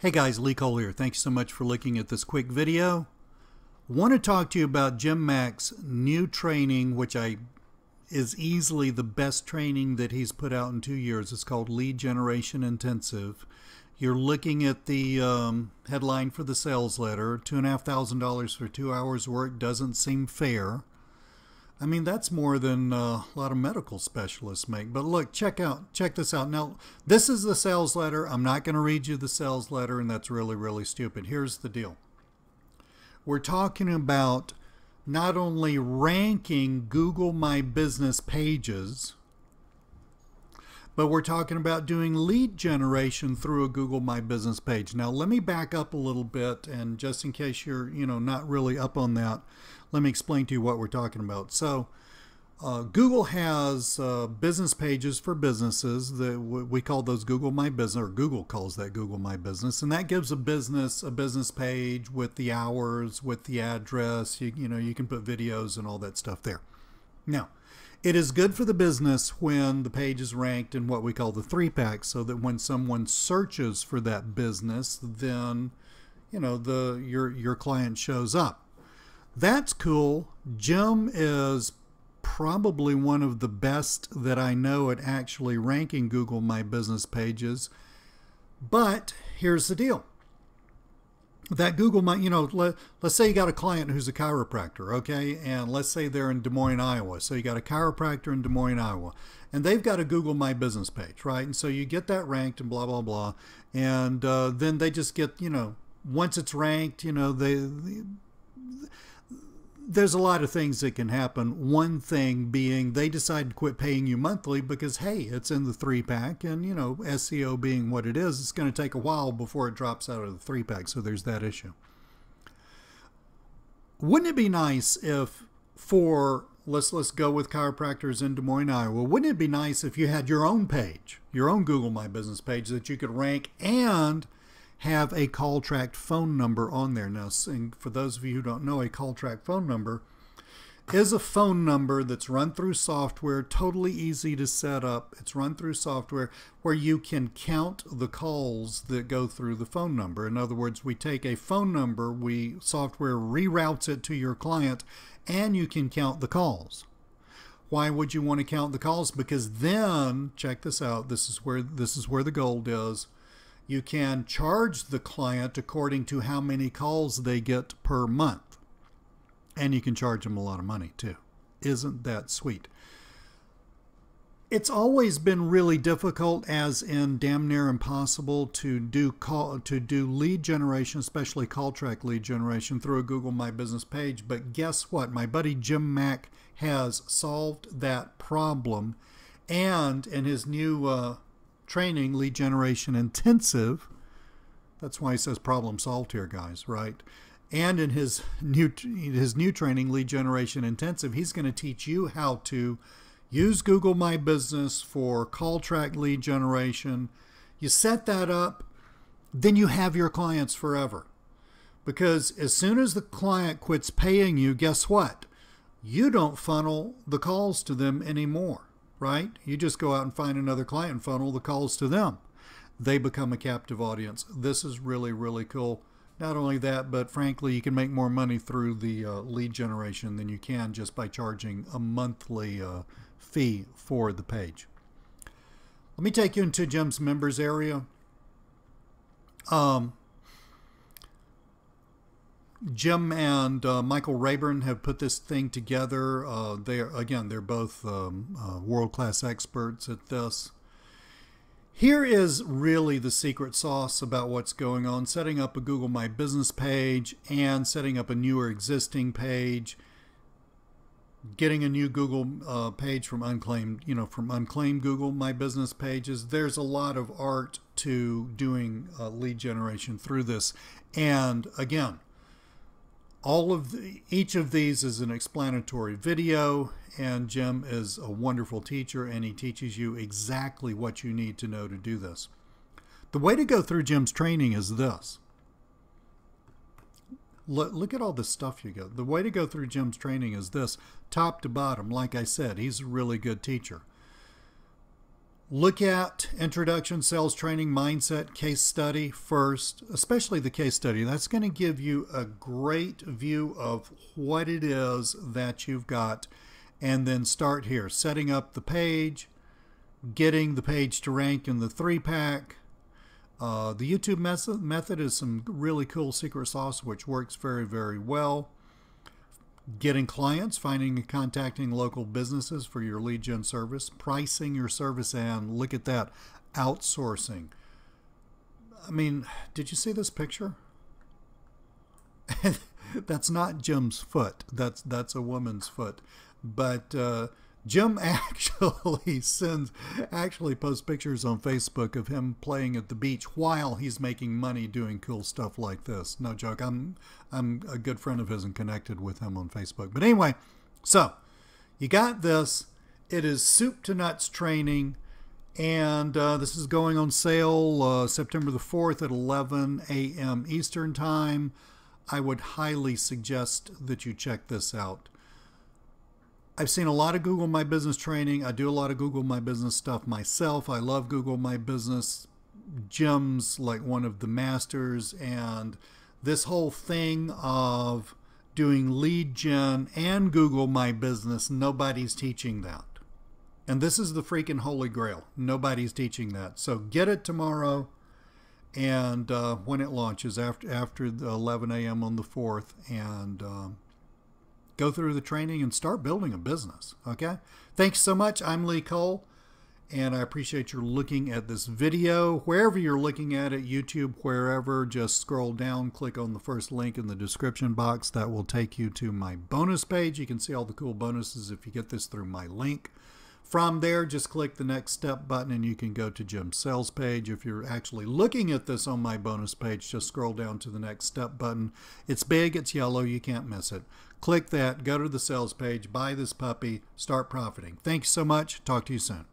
Hey guys, Lee Cole here. Thanks so much for looking at this quick video. Want to talk to you about Jim Mack's new training, which is easily the best training that he's put out in 2 years. It's called Lead Generation Intensive. You're looking at the headline for the sales letter. $2,500 for 2 hours work doesn't seem fair. I mean, that's more than a lot of medical specialists make. But look, check this out. Now, this is the sales letter. I'm not going to read you the sales letter, and that's really, really stupid. Here's the deal. We're talking about not only ranking Google My Business pages, but we're talking about doing lead generation through a Google My Business page. Now, let me back up a little bit, and just in case you're, not really up on that, let me explain to you what we're talking about. So, Google has business pages for businesses that we call those Google My Business, or Google calls that Google My Business, and that gives a business page with the hours, with the address. You can put videos and all that stuff there. Now, it is good for the business when the page is ranked in what we call the 3-pack, so that when someone searches for that business, then your client shows up. That's cool. Jim is probably one of the best that I know at actually ranking Google My Business pages. But here's the deal. That Google My, let's say you got a client who's a chiropractor, okay? And let's say they're in Des Moines, Iowa. So you got a chiropractor in Des Moines, Iowa. And they've got a Google My Business page, right? And so you get that ranked and blah, blah, blah. And then they just get, once it's ranked, there's a lot of things that can happen. One thing being they decide to quit paying you monthly because, hey, it's in the 3-pack, and SEO being what it is, it's going to take a while before it drops out of the 3-pack. So there's that issue. Wouldn't it be nice if let's go with chiropractors in Des Moines, Iowa. Wouldn't it be nice if you had your own page, your own Google My Business page that you could rank and have a call track phone number on there? Now, for those of you who don't know, a call track phone number is a phone number that's run through software, totally easy to set up. It's run through software where you can count the calls that go through the phone number. In other words, we take a phone number, software reroutes it to your client, and you can count the calls. Why would you want to count the calls? Because then, check this out, this is where the gold is. You can charge the client according to how many calls they get per month. And you can charge them a lot of money too. Isn't that sweet? It's always been really difficult, as in damn near impossible, to do lead generation, especially call track lead generation, through a Google My Business page. But guess what? My buddy Jim Mack has solved that problem, and in his new training, Lead Generation Intensive, that's why he says problem solved here, guys, right? And in his new training, Lead Generation Intensive, he's going to teach you how to use Google My Business for call track lead generation. You set that up, then you have your clients forever. Because as soon as the client quits paying you, guess what? You don't funnel the calls to them anymore. Right? You just go out and find another client and funnel the calls to them. They become a captive audience. This is really, really cool. Not only that, but frankly, you can make more money through the lead generation than you can just by charging a monthly fee for the page. Let me take you into Jim's members area. Jim and Michael Rayburn have put this thing together. They're both world-class experts at this. Here is really the secret sauce about what's going on. Setting up a Google My Business page and setting up a newer existing page. Getting a new Google page from unclaimed Google My Business pages. There's a lot of art to doing lead generation through this. And again, each of these is an explanatory video, and Jim is a wonderful teacher, and he teaches you exactly what you need to know to do this. The way to go through Jim's training is this. Look at all the stuff you got. The way to go through Jim's training is this, top to bottom. Like I said, he's a really good teacher. Look at introduction, sales training, mindset, case study first, especially the case study. That's going to give you a great view of what it is that you've got. And then start here, setting up the page, getting the page to rank in the 3-pack. The YouTube method is some really cool secret sauce which works very, very well. Getting clients, finding and contacting local businesses for your lead gen service, pricing your service, and look at that, outsourcing. I mean, did you see this picture? That's not Jim's foot. That's a woman's foot. But Jim actually posts pictures on Facebook of him playing at the beach while he's making money doing cool stuff like this. No joke. I'm a good friend of his and connected with him on Facebook. But anyway, so you got this. It is soup to nuts training, and this is going on sale September the 4th at 11 a.m. Eastern Time. I would highly suggest that you check this out. I've seen a lot of Google My Business training. I do a lot of Google My Business stuff myself. I love Google My Business. Jim's like one of the masters, and this whole thing of doing lead gen and Google My Business, nobody's teaching that. And this is the freaking holy grail. Nobody's teaching that. So get it tomorrow, and when it launches after the 11 a.m. on the 4th, and go through the training and start building a business. Okay. Thanks so much. I'm Lee Cole, and I appreciate your looking at this video. Wherever you're looking at it, YouTube, wherever, just scroll down, click on the first link in the description box. That will take you to my bonus page. You can see all the cool bonuses if you get this through my link. From there, just click the next step button and you can go to Jim's sales page. If you're actually looking at this on my bonus page, just scroll down to the next step button. It's big, it's yellow, you can't miss it. Click that, go to the sales page, buy this puppy, start profiting. Thanks so much. Talk to you soon.